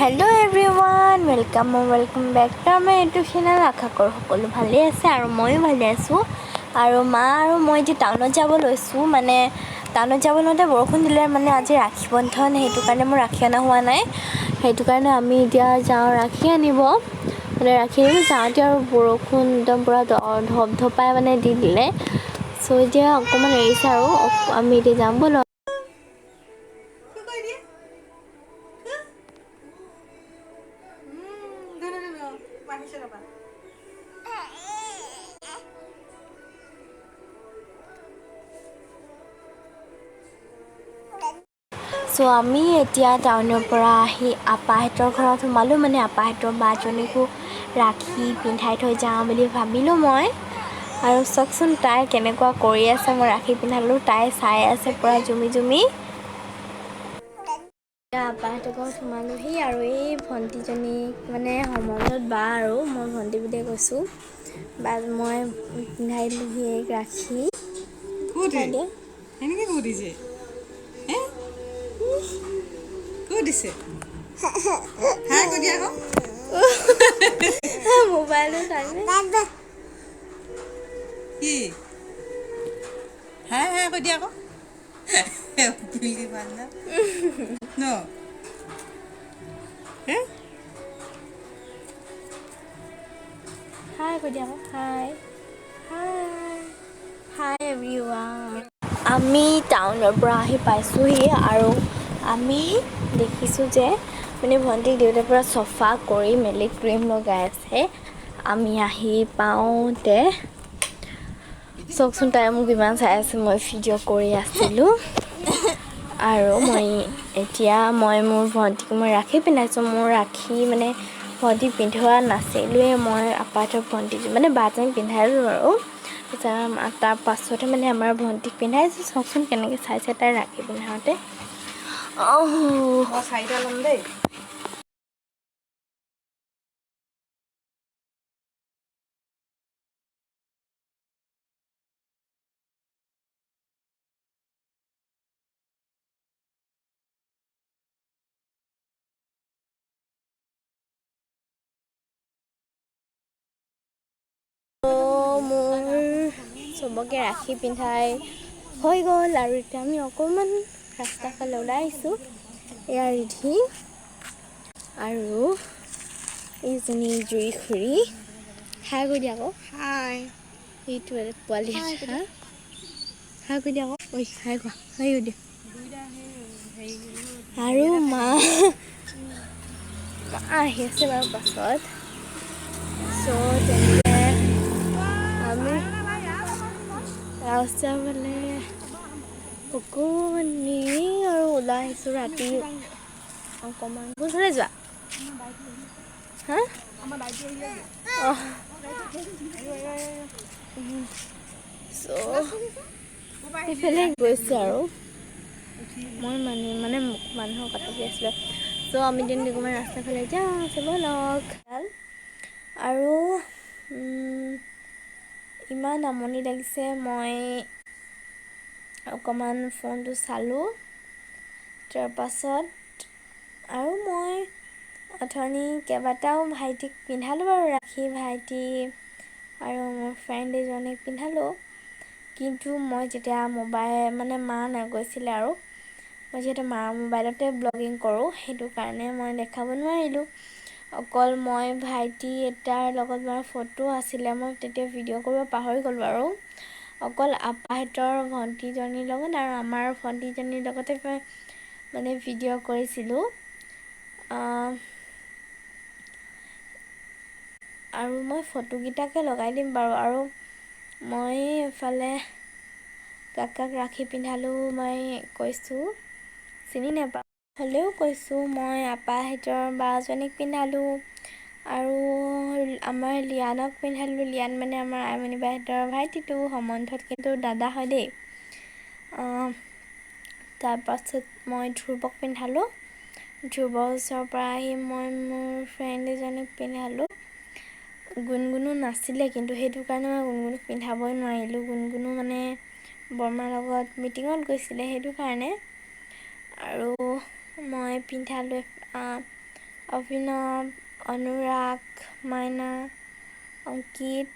Hello everyone welcome back to आमार YouTube channel. आशा करो सकलो भाले आछे आरो मयो भाले आछो। आरो मा आरो मैं जे टाउনত যাব লৈছো মানে টাউনত যাব লওঁতে বৰষুণ দিলে মানে আজি ৰাখী বন্ধন সেইটো কাৰণে মোৰ ৰাখী অনা হোৱা নাই। সেইটো কাৰণে আমি এতিয়া যাওঁ ৰাখী আনিব। মানে ৰাখী আনিব যাওঁতে আৰু বৰষুণ একদম পুৰা ধপধপাই মানে দি দিলে। সো এতিয়া অকণমান এৰিছে আৰু আমি এতিয়া যাম ব'ল। সো আমি এতিয়া টাউনৰ পৰা আহি আপাহঁতৰ ঘৰত সোমালোঁ। মানে আপাহঁতৰ বাজনীকো ৰাখী পিন্ধাই থৈ যাওঁ বুলি ভাবিলোঁ মই। আৰু চাওকচোন তাই কেনেকুৱা কৰি আছে। মই ৰাখী পিন্ধালোঁ, তাই চাই আছে পুৰা জুমি জুমি। আপাহঁতৰ ঘৰত সোমালোহি আৰু এই ভণ্টিজনীক মানে সম্বন্ধত বা আৰু মই ভণ্টি বুলিয়ে কৈছোঁ। বা মই পিন্ধাই দিলোঁহি এই ৰাখী। এনেকৈ কৈ দিছে কৈ দিছে হাই কৈ দিয়া আকৌ মোবাইলটো চাইছে কি হাই হাই কৈ দিয়া আকৌ পিলি ভাল ন হাই কৈ দিয়া আকৌ হাই হাই হাই এভৰিৱান। আমি টাউনৰ পৰা আহি পাইছোঁহি আৰু আমি দেখিছোঁ যে মানে ভণ্টিক দেউতাৰ পৰা চফা কৰি মেলি ক্ৰীম লগাই আছে। আমি আহি পাওঁতে চাওকচোন তাই মোক ইমান চাই আছে। মই ভিডিঅ' কৰি আছিলোঁ আৰু এতিয়া মোৰ ভণ্টিক মই ৰাখী পিন্ধাইছোঁ। মোৰ ৰাখী মানে ভণ্টিক পিন্ধোৱা নাছিলোঁৱে। মই আপাহঁতৰ ভণ্টি মানে বাজনীক পিন্ধালোঁ আৰু তাৰ পাছতে মানে আমাৰ ভণ্টিক পিন্ধাইছোঁ। চাওকচোন কেনেকৈ চাইছে তাই ৰাখী পিন্ধাওঁতে। মই চাৰিটা ল'ম দেই। মোৰ চবকে ৰাখী পিন্ধাই হৈ গ'ল আৰু এতিয়া আমি অকণমান ৰাস্তাৰ ফালে ওলাই আহিছোঁ। এয়া ৰিধি আৰু এইজনী জুই খুৰী। হাই কৈ দিয়া আকৌ হাই এইটো পোৱালি হা হাই কৈ দিয়া আকৌ ঐ হাই কোৱা হাই কৈ দিয়া। আৰু মা আহি আছে বাৰু পাছত। চ' তেনেকৈ আমি ৰাস্তাৰ ফালে অকণমানি আৰু ওলাই আহিছোঁ ৰাতি অকণমান। কোনফালে যোৱা হা অঁ চ' সেইফালে গৈছোঁ আৰু মই মানে মানুহৰ কথা কৈ আছিলোঁ। চ' আমি তেনেকৈ অকণমান ৰাস্তাৰ ফালে যাওঁ চাব লগ আৰু ইমান আমনি লাগিছে। মই অকণমান ফোনটো চালোঁ তাৰপাছত আৰু মই অথনি কেইবাটাও ভাইটিক পিন্ধালোঁ বাৰু ৰাখী। ভাইটি আৰু মোৰ ফ্ৰেণ্ড এজনীক পিন্ধালোঁ। কিন্তু মই যেতিয়া মানে মা নগৈছিলে আৰু মই যিহেতু মাৰ মোবাইলতে ব্লগিং কৰোঁ সেইটো কাৰণে মই দেখাব নোৱাৰিলোঁ। অকল মই ভাইটি এটাৰ লগত বাৰু ফটো আছিলে, মই তেতিয়া ভিডিঅ' কৰিব পাহৰি গ'লোঁ আৰু অকল আপাহঁতৰ ভণ্টিজনীৰ লগত আৰু আমাৰ ভণ্টিজনীৰ লগতে মই মানে ভিডিঅ' কৰিছিলোঁ। আৰু মই ফটোকেইটাকে লগাই দিম বাৰু। আৰু মই এফালে কাকাক ৰাখী পিন্ধালোঁ মই কৈছোঁ চিনি নাপাওঁ হ'লেও কৈছোঁ। মই আপাহঁতৰ বাজনীক পিন্ধালোঁ আৰু আমাৰ লিয়ানক পিন্ধালোঁ। লিয়ান মানে আমাৰ আইমণি বাহঁতৰ ভাইটিটো সম্বন্ধত কিন্তু দাদা হয় দেই। তাৰপাছত মই ধ্ৰুৱক পিন্ধালোঁ। ধ্ৰুৱৰ ওচৰৰ পৰা আহি মই মোৰ ফ্ৰেণ্ড এজনীক পিন্ধালোঁ। গুণগুণো নাছিলে কিন্তু সেইটো কাৰণে মই গুণগুণক পিন্ধাবই নোৱাৰিলোঁ। গুণগুণো মানে বৰমাৰ লগত মিটিঙত গৈছিলে সেইটো কাৰণে। আৰু মই পিন্ধালোঁ অভিনৱ, অনুৰাগ, মাইনা, অংকিত,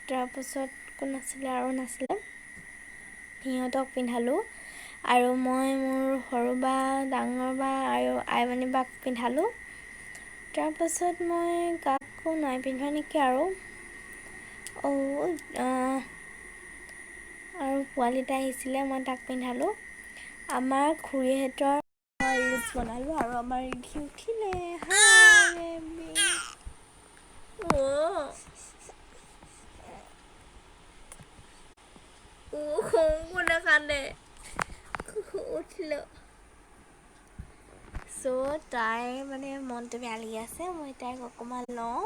তাৰপাছত কোন আছিলে আৰু নাছিলে, সিহঁতক পিন্ধালোঁ। আৰু মই মোৰ সৰু বা, ডাঙৰ বা আৰু আইমণি বাক পিন্ধালোঁ। তাৰপাছত মই কাকো নাই পিন্ধোৱা নেকি আৰু পোৱালি এটা আহিছিলে, মই তাক পিন্ধালোঁ। আমাৰ খুৰীহঁতৰ ৰিলচ বনালোঁ আৰু আমাৰ ৰিধি উঠিলে। কোনে কান্দে উঠিলে। চ' তাই মানে মনটো বেয়া লাগি আছে, মই তাইক অকণমান লওঁ।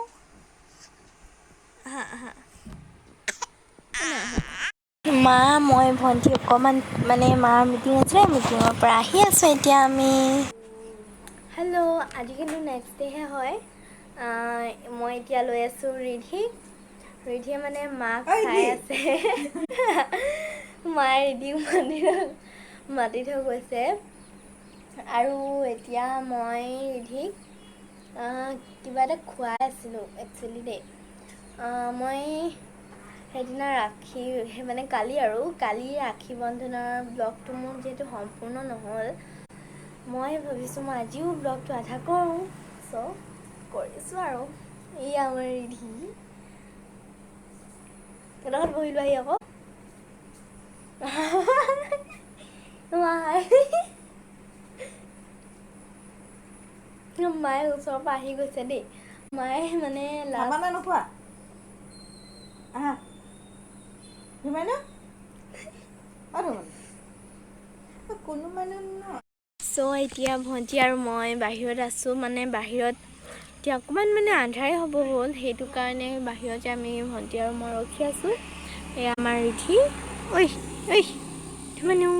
মা, মই, ভণ্টি অকণমান মানে মাৰ মিটিং আছিলে, মিটিঙৰ পৰা আহি আছোঁ এতিয়া আমি। হেল্ল', আজি কিন্তু নেক্সট ডেহে হয়। মই এতিয়া লৈ আছোঁ ৰিধিয়ে মানে মাক চাই আছে। মায়ে ৰিধিক মাতি থৈ গৈছে। আৰু এতিয়া মই ৰিধিক কিবা এটা খুৱাই আছিলোঁ একচুৱেলি দেই। মই সেইদিনা কালি ৰাখী বন্ধনৰ ব্লগটো মোৰ যিহেতু সম্পূৰ্ণ নহ'ল, মই ভাবিছোঁ মই আজিও ব্লগটো আধা কৰোঁ। চ' কৰিছোঁ আৰু। এয়া আমাৰ ৰিধি, লগত বহি লোৱাহি আকৌ। মায়ে ওচৰৰ পৰা আহি গৈছে দেই। মায়ে মানে নোখোৱা আহা ধুমাই ন কোনো মানুহ ন। চ' এতিয়া ভণ্টি আৰু মই বাহিৰত আছোঁ, মানে বাহিৰত এতিয়া অকণমান মানে আন্ধাৰে হ'ব হ'ল, সেইটো কাৰণে বাহিৰতে আমি ভণ্টি আৰু মই ৰখি আছোঁ। এয়া আমাৰ ৰিধি, ধুমানো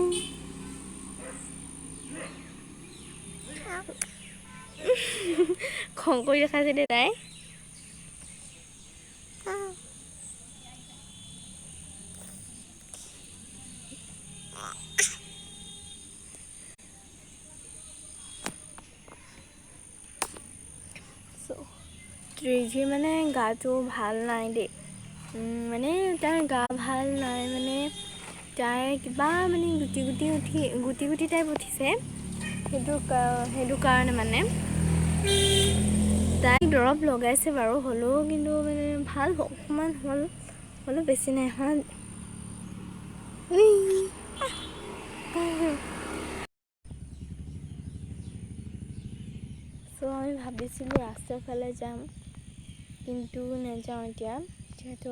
খং কৰি দেখাইছে দেই তাই। ৰিধিৰ মানে গাটো ভাল নাই দেই। মানে তাৰ গা ভাল নাই, মানে তাই কিবা মানে গুটি টাইপ উঠিছে। সেইটো কাৰণে মানে তাই দৰৱ লগাইছে বাৰু, হ'লেও কিন্তু মানে ভাল অকণমান হ'লেও বেছি নাই হোৱা। চ' আমি ভাবিছিলোঁ ৰাস্তাৰ ফালে যাম, কিন্তু নাযাওঁ এতিয়া, যিহেতু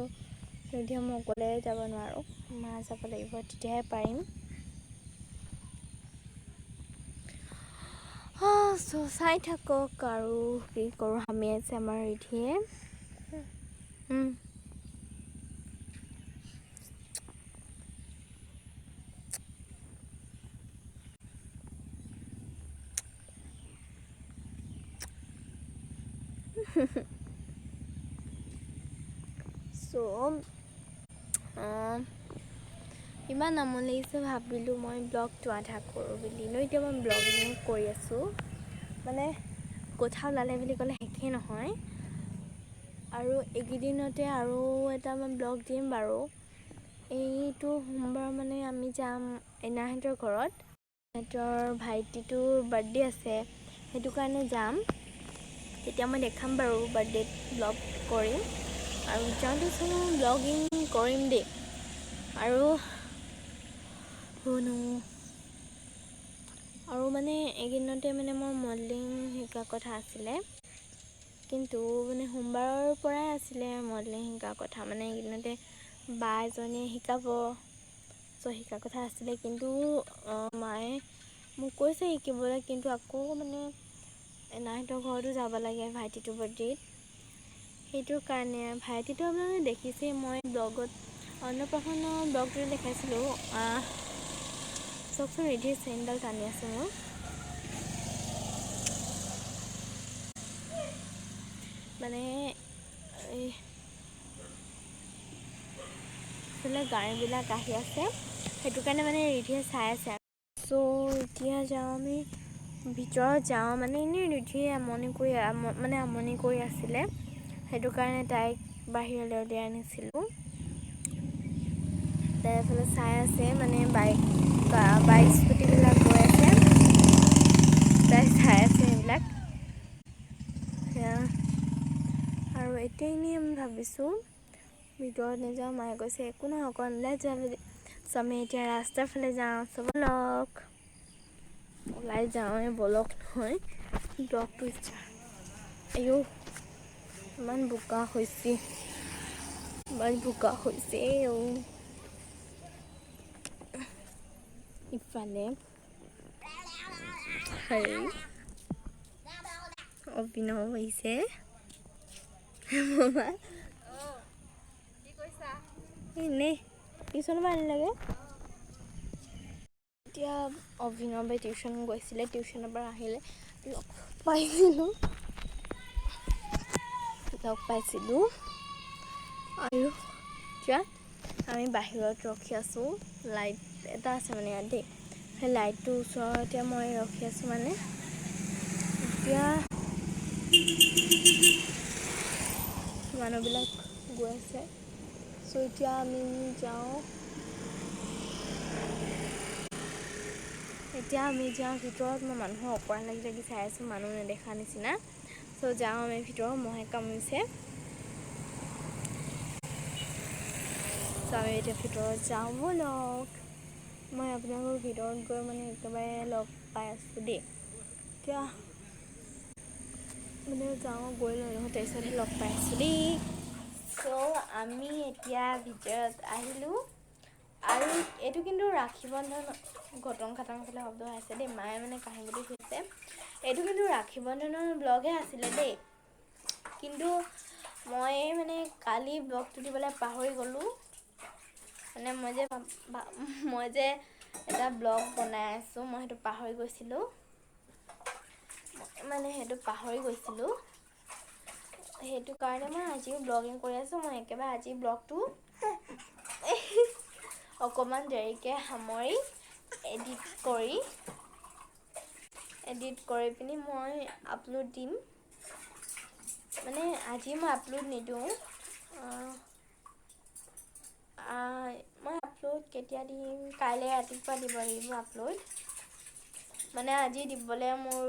ৰিধিয়ে মই অকলে যাব নোৱাৰোঁ, মা যাব লাগিব, তেতিয়াহে পাৰিম। চ' চাই থাকক আৰু কি কৰোঁ। হামি আছে আমাৰ ৰিধিয়ে। চ' ইমান আমনি লাগিছে, ভাবিলোঁ মই ব্লগটো আধা কৰোঁ বুলি। এতিয়া মই ব্লগিং কৰি আছোঁ, মানে কথা ওলালে বুলি ক'লে শেষেই নহয়। আৰু এইকেইদিনতে আৰু এটা মই ব্লগ দিম বাৰু। এইটো সোমবাৰ মানে আমি যাম এনাহঁতৰ ঘৰত। সিহঁতৰ ভাইটিটোৰ বাৰ্থডে আছে, সেইটো কাৰণে যাম। তেতিয়া মই দেখাম বাৰু, বাৰ্থডেত ব্লগ কৰিম। আৰু যাওঁতে ব্লগিং কৰিম দেই। আৰু মানে এইকেইদিনতে মানে মোৰ মডেলিং শিকাৰ কথা আছিলে, কিন্তু মানে সোমবাৰৰ পৰাই আছিলে মডেলিং শিকাৰ কথা। মানে এইকেইদিনতে বা এজনীয়ে শিকাব, চ' শিকাৰ কথা আছিলে। কিন্তু মায়ে মোক কৈছে শিকিবলৈ, কিন্তু আকৌ মানে এনাহঁতৰ ঘৰতো যাব লাগে ভাইটিটোৰ বাৰ্থডেত। সেইটো কাৰণে ভাইটিটো আপোনালোকে দেখিছেই, মই ব্লগত অন্নপ্ৰাশনৰ ব্লগটোতে দেখাইছিলোঁ। চাওকচোন ৰিধিৰ চেইনডাল টানি আছে মোৰ। মানে এইফালে গাড়ীবিলাক আহি আছে, সেইটো কাৰণে মানে ৰিধিয়ে চাই আছে। চ' এতিয়া যাওঁ আমি ভিতৰত যাওঁ মানে এনেই ৰিধিয়ে আমনি কৰি আছিলে, সেইটো কাৰণে তাইক বাহিৰলৈ উলিয়াই আনিছিলোঁ। তাই এফালে চাই আছে, মানে বাইক স্কুটিবিলাক গৈ আছে, তাই চাই আছে সেইবিলাক। আৰু এতিয়া এনেই আমি ভাবিছোঁ ভিতৰত নাযাওঁ, মায়ে কৈছে একো নহয় অকণ ওলাই যাবি। আমি এতিয়া ৰাস্তাৰ ফালে যাওঁ, ব'লক ওলাই যাওঁ, ব'লক নহয় ব্লগটো আইও ইমান বোকা হৈছে ইফালে অভিনৱ হৈছে এনেই টিউশ্যনৰ পৰা আনিলেগৈ। এতিয়া অভিনৱে টিউশ্যন গৈছিলে, টিউশ্যনৰ পৰা আহিলে লগ পাইছিলোঁ আৰু এতিয়া আমি বাহিৰত ৰখি আছোঁ। লাইট এটা আছে মানে ইয়াত দেই, সেই লাইটটোৰ ওচৰতে মই ৰখি আছোঁ। মানে এতিয়া মানুহবিলাক গৈ আছে, চ' এতিয়া আমি যাওঁ ভিতৰত। মই মানুহৰ অকৰা লাগি চাই আছোঁ, মানুহ নেদেখা নিচিনা। চ' যাওঁ আমি ভিতৰত, মহে কামুৰিছে। চ' আমি এতিয়া ভিতৰত যাওঁ, ব'লক। মই আপোনালোকৰ ভিতৰত গৈ মানে একেবাৰে লগ পাই আছোঁ দেই। এতিয়া মানে যাওঁ, গৈ লৈ আহোঁ, তাৰপিছতহে লগ পাই আছোঁ দেই। চ' আমি এতিয়া ভিতৰত আহিলোঁ। আৰু এইটো কিন্তু ৰাখী বন্ধন ঘটং খাটং ফালে শব্দ হৈ আছে দেই, মায়ে মানে কাঁহী বাতি ধুইছে। এইটো কিন্তু ৰাখী বন্ধনৰ ব্লগহে আছিলে দেই, কিন্তু মই মানে কালি ব্লগটো দিবলৈ পাহৰি গ'লোঁ। মানে মই যে এটা ব্লগ বনাই আছোঁ, মই সেইটো পাহৰি গৈছিলোঁ। সেইটো কাৰণে মই আজিও ব্লগিং কৰি আছোঁ। মই একেবাৰে আজি ব্লগটো অকণমান দেৰিকৈ সামৰি এডিট কৰি পিনি মই আপলোড দিম। মানে আজি মই আপলোড নিদিওঁ, মই আপলোড কেতিয়া দিম, কাইলৈ ৰাতিপুৱা দিব লাগিব আপলোড। মানে আজি দিবলৈ মোৰ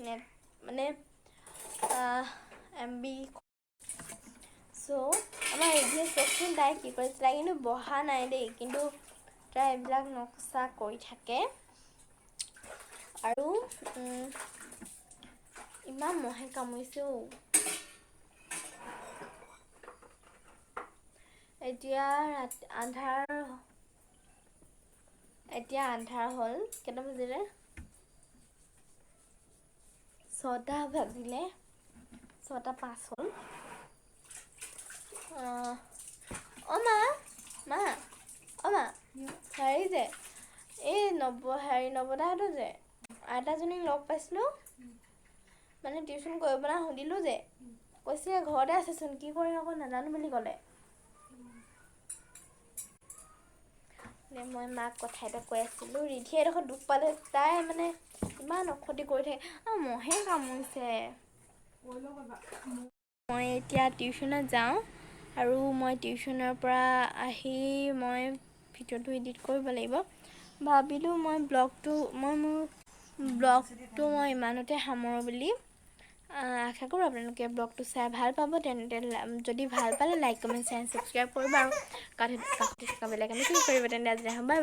নেট মানে MB। চ' আমাৰ ৰিধিয়ে চকচোন, তাই কি কৰিছে, তাই কিন্তু বহা নাই দেই, কিন্তু তাই এইবিলাক নকচা কৰি থাকে। আৰু ইমান মহে কামুৰিছেও। এতিয়া আন্ধাৰ হ'ল। কেইটা বাজিলে? 6টা বাজিলে, 6:05 হ'ল। অ' মা হেৰি যে এই নৱদাহঁতৰ যে আইতাজনীক লগ পাইছিলোঁ, মানে টিউশ্যন কৰিব না সুধিলোঁ যে, কৈছে ঘৰতে আছেচোন, কি কৰিম আকৌ নাজানো বুলি ক'লে। মই মাক কথা এটা কৈ আছিলোঁ, ৰিধিয়ে এডোখৰ দুখ পালে, তাই মানে ইমান অখতি কৰি থাকে। মহে কামুৰিছে। মই এতিয়া টিউশ্যনত যাওঁ, আৰু মই টিউশ্যনৰ পৰা আহি মই ভিডিঅ'টো এডিট কৰিব লাগিব। ভাবিলোঁ মোৰ ব্লগটো মই ইমানতে সামৰোঁ বুলি। আশা কৰোঁ আপোনালোকে ব্লগটো চাই ভাল পাব। তেন্তে যদি ভাল পালে লাইক, কমেণ্ট, শ্বেয়াৰ, ছাবস্ক্ৰাইব কৰিব, আৰু কাষতে থকা বেল আইকনটো ক্লিক কৰিব। তেন্তে আজিলৈ বাই বাই।